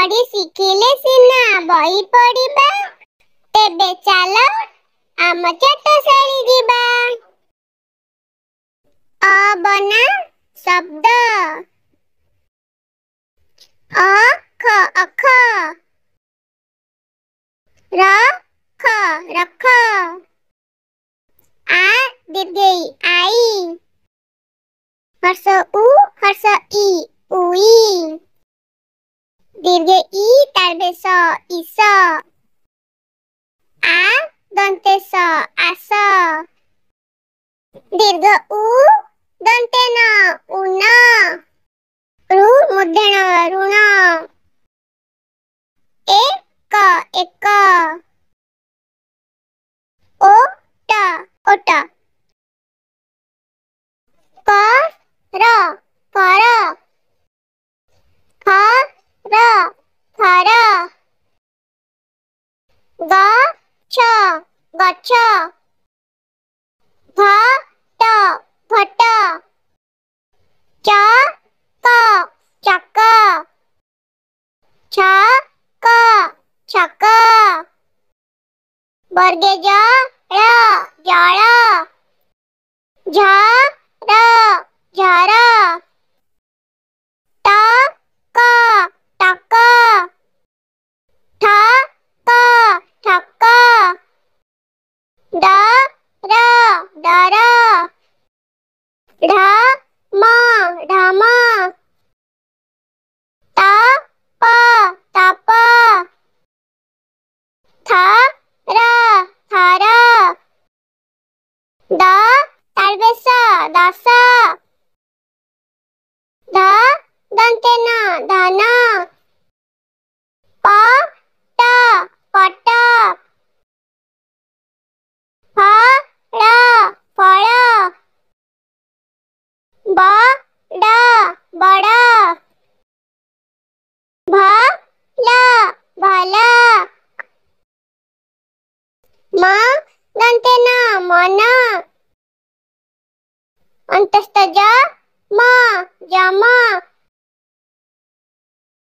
पढ़ी शिखिले सिना बही पढ़िबा तेबे चाल आम चाटशाळी जिबा। अबना शब्द अख अख रख रख आ दीर्घई आई हर्ष ई उई दीर्घ ई तालबे स इस आ दंते स आस दीर्घ उ दंते न उन ऋ मूर्धन ऋण एक एक ओट ओट कर कर खर खर गछ गछ घट घट चक चक छक छक वर्गे जल जल झर झर टक टक ठक ठक डर डर ढम ढम तप तप थर थर तालबे स दस ध दंते न धन पट पट फल फल बड़ बड़ भल भल म दंते न मन अंतस्थ ज म जम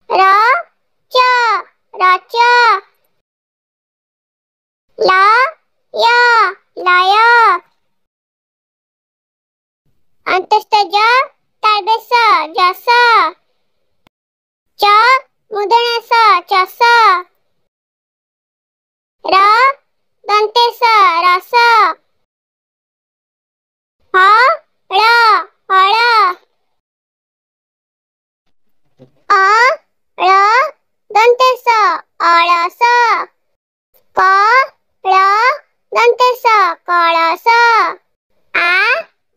रच रच लय लय अंतस्थ ज तालबे स जस च मूर्धन स चस र दंते स रस हळ हळ अळ दंते स अळस कळ दंते स कळस आ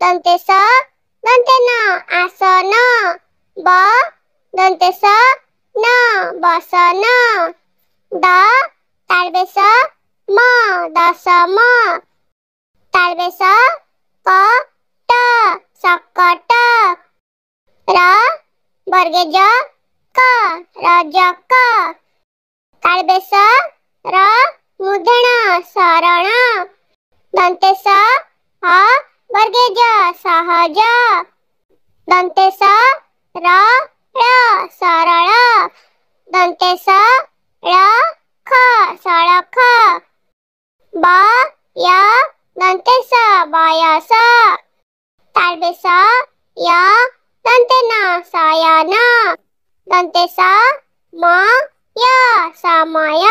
दंते स दंते न आसन ब दंते स न बसन द तालबे स म दसम तालबे स कट सकट र वर्गे ज क रजक तालबे स र मूर्धन शरण दंते स ह वर्गे ज सहज दंते स र सरळ दंते स ख सळख ब य दंते स बयस तालबे स य दंते न शयन दंते स म य समय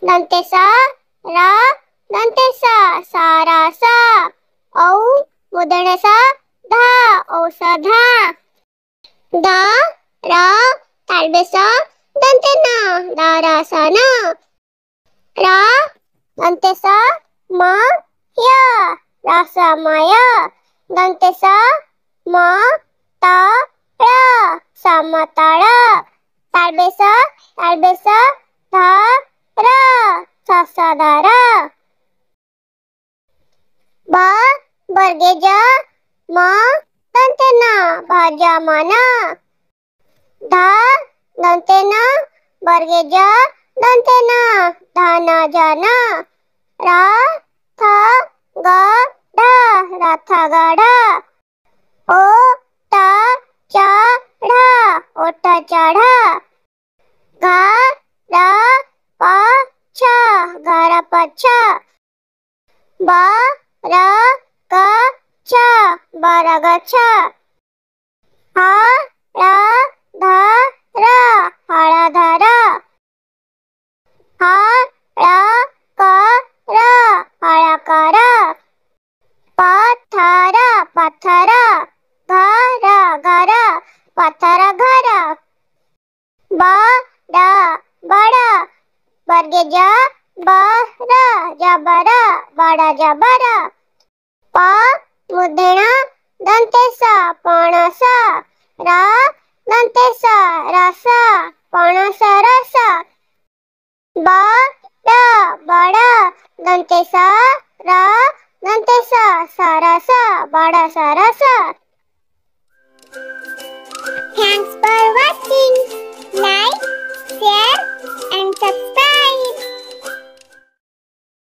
दंते स र दंते स सरस औ मूर्धन स ध औषध द र तालबे स दंते न दरसन र दंते स म य रसमय दंते स म त ळ समतळ तालबे स ध र शशधर ब वर्गे ज म दंते न भजमन ध दंते न वर्गे ज दंते न धन जन र थ ग ढ रथगढ़ ओ ट चढ़ ओट चढ़ गच्छ ह ळ ध र हळधर ह ळ क र हळकर पथर पत्थर घर घर पत्थर घर बड़ बड़ बर्गे ज बर जबर बड़ जबर प मुद्धण दंतेस पणस र दंतेस रस पणस रस बड़ बड़ दंतेस र दंतेस सरस बड़ सरस. Thanks for watching.